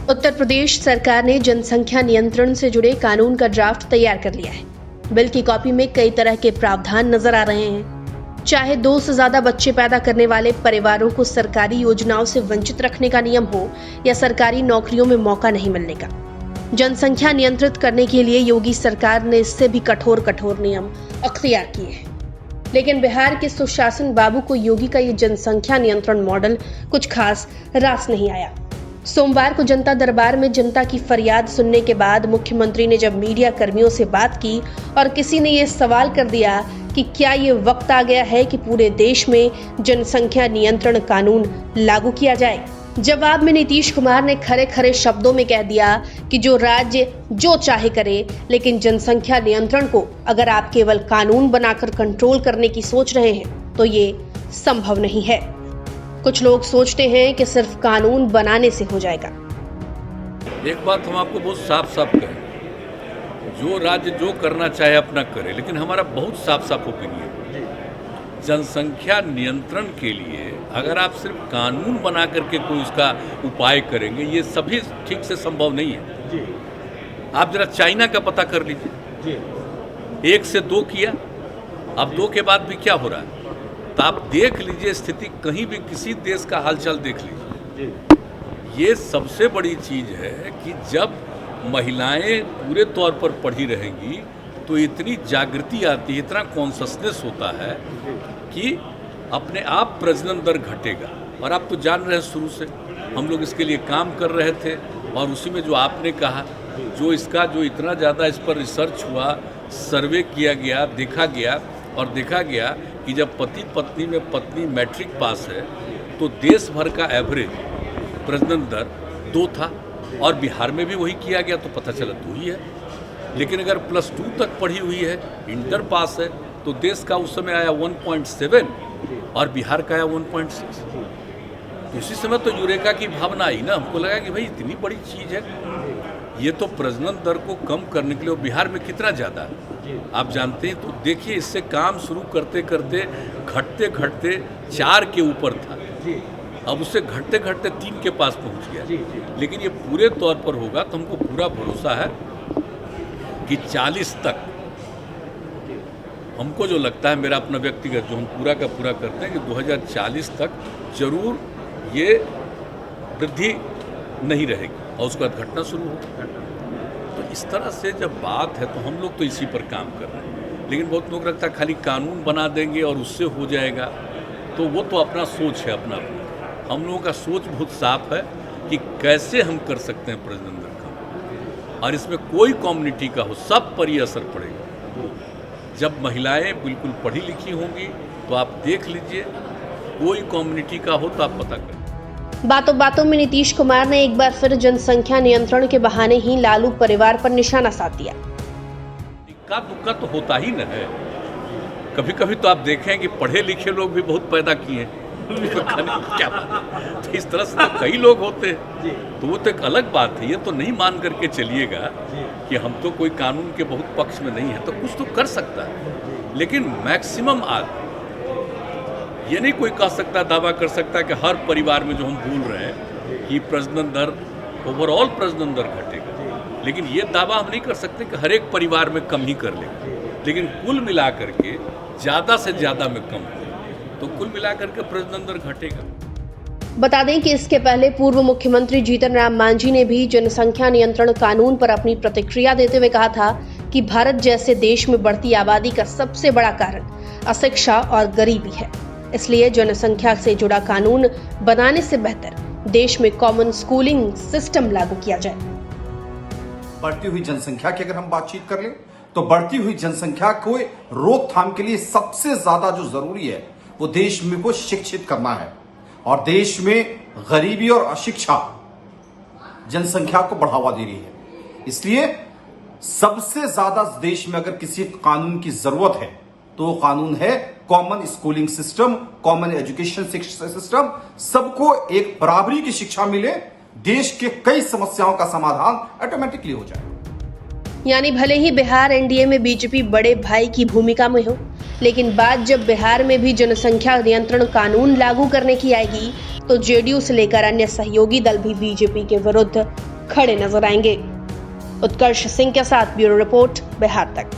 उत्तर प्रदेश सरकार ने जनसंख्या नियंत्रण से जुड़े कानून का ड्राफ्ट तैयार कर लिया है। बिल की कॉपी में कई तरह के प्रावधान नजर आ रहे हैं। चाहे 2 से ज्यादा बच्चे पैदा करने वाले परिवारों को सरकारी योजनाओं से वंचित रखने का नियम हो या सरकारी नौकरियों में मौका नहीं मिलने का। जनसंख्या नियंत्रित करने के लिए योगी सरकार ने इससे भी कठोर नियम अख्तियार किए हैं। लेकिन बिहार के सुशासन बाबू को योगी का ये जनसंख्या नियंत्रण मॉडल कुछ खास रास नहीं आया। सोमवार को जनता दरबार में जनता की फरियाद सुनने के बाद मुख्यमंत्री ने जब मीडिया कर्मियों से बात की और किसी ने ये सवाल कर दिया कि क्या ये वक्त आ गया है कि पूरे देश में जनसंख्या नियंत्रण कानून लागू किया जाए। जवाब में नीतीश कुमार ने खरे शब्दों में कह दिया कि जो राज्य जो चाहे करे, लेकिन जनसंख्या नियंत्रण को अगर आप केवल कानून बनाकर कंट्रोल करने की सोच रहे हैं तो ये संभव नहीं है। कुछ लोग सोचते हैं कि सिर्फ कानून बनाने से हो जाएगा। एक बात हम आपको बहुत साफ कहें, जो राज्य जो करना चाहे अपना करे, लेकिन हमारा बहुत साफ ओपिनियन, जनसंख्या नियंत्रण के लिए अगर आप सिर्फ कानून बना करके कोई उसका उपाय करेंगे, ये सभी ठीक से संभव नहीं है। आप जरा चाइना का पता कर लीजिए, 1 से 2 किया, अब 2 के बाद भी क्या हो रहा है, तो आप देख लीजिए स्थिति, कहीं भी किसी देश का हालचाल देख लीजिए। ये सबसे बड़ी चीज़ है कि जब महिलाएं पूरे तौर पर पढ़ी रहेंगी तो इतनी जागृति आती है, इतना कॉन्शसनेस होता है कि अपने आप प्रजनन दर घटेगा। और आप तो जान रहे हैं, शुरू से हम लोग इसके लिए काम कर रहे थे और उसी में जो आपने कहा, जो इतना ज़्यादा इस पर रिसर्च हुआ, सर्वे किया गया, देखा गया कि जब पति पत्नी में पत्नी मैट्रिक पास है तो देश भर का एवरेज प्रजनन दर 2 था और बिहार में भी वही किया गया तो पता चला 2 ही है। लेकिन अगर +2 तक पढ़ी हुई है, इंटर पास है, तो देश का उस समय आया 1.7 और बिहार का आया 1.6। तो उसी समय तो यूरेका की भावना आई ना, हमको लगा कि भाई इतनी बड़ी चीज़ है, ये तो प्रजनन दर को कम करने के लिए। बिहार में कितना ज़्यादा है आप जानते हैं। तो देखिए, इससे काम शुरू करते घटते 4 के ऊपर था, अब उससे घटते 3 के पास पहुंच गया। लेकिन ये पूरे तौर पर होगा तो हमको पूरा भरोसा है कि 40 तक, हमको जो लगता है, मेरा अपना व्यक्तिगत जो हम पूरा का पूरा करते हैं कि 2040 तक जरूर ये वृद्धि नहीं रहेगी और उसके बाद घटना शुरू होगा। तो इस तरह से जब बात है तो हम लोग तो इसी पर काम कर रहे हैं। लेकिन बहुत लोग लगता है खाली कानून बना देंगे और उससे हो जाएगा, तो वो तो अपना सोच है अपना। हम लोगों का सोच बहुत साफ है कि कैसे हम कर सकते हैं प्रजनन दर कम, और इसमें कोई कम्युनिटी का हो, सब पर ये असर पड़ेगा। जब महिलाएं बिल्कुल पढ़ी लिखी होंगी तो आप देख लीजिए, कोई कम्युनिटी का हो तो आप पता करें। बातों में नीतीश कुमार ने एक बार फिर जनसंख्या नियंत्रण के बहाने ही लालू परिवार पर निशाना साध दिया। इक्का दुक्का तो होता ही न है, कभी तो आप देखें कि पढ़े लिखे लोग भी बहुत पैदा किए हैं। क्या तो इस तरह से तो कई लोग होते हैं, तो वो तो एक अलग बात है। ये तो नहीं मान करके चलिएगा कि हम तो कोई कानून के बहुत पक्ष में नहीं है, तो कुछ तो कर सकता है। लेकिन मैक्सिमम आज ये नहीं कोई कह सकता, दावा कर सकता कि हर परिवार में जो हम बोल रहे हैं कि प्रजनन दर, ओवरऑल प्रजनन दर घटेगा, लेकिन ये दावा हम नहीं कर सकते कि हर एक परिवार में कम ही कर लेगा। लेकिन कुल मिला करके ज़्यादा से ज़्यादा में कम हो, तो कुल मिला करके प्रजनन दर घटेगा। बता दें कि इसके पहले पूर्व मुख्यमंत्री जीतन राम मांझी ने भी जनसंख्या नियंत्रण कानून पर अपनी प्रतिक्रिया देते हुए कहा था कि भारत जैसे देश में बढ़ती आबादी का सबसे बड़ा कारण अशिक्षा और गरीबी है। इसलिए जनसंख्या से जुड़ा कानून बनाने से बेहतर देश में कॉमन स्कूलिंग सिस्टम लागू किया जाए। बढ़ती हुई जनसंख्या की अगर हम बातचीत कर लें तो बढ़ती हुई जनसंख्या को रोकथाम के लिए सबसे ज्यादा जो जरूरी है वो देश में को शिक्षित करना है। और देश में गरीबी और अशिक्षा जनसंख्या को बढ़ावा दे रही है। इसलिए सबसे ज्यादा देश में अगर किसी कानून की जरूरत है तो कानून है common schooling system, common education system. सबको एक बराबरी की शिक्षा मिले, देश के कई समस्याओं का समाधान ऑटोमेटिकली हो जाए। यानी भले ही बिहार एनडीए में बीजेपी बड़े भाई की भूमिका में हो, लेकिन बात जब बिहार में भी जनसंख्या नियंत्रण कानून लागू करने की आएगी तो जेडीयू से लेकर अन्य सहयोगी दल भी बीजेपी के विरुद्ध खड़े नजर आएंगे। उत्कर्ष सिंह के साथ ब्यूरो रिपोर्ट, बिहार तक।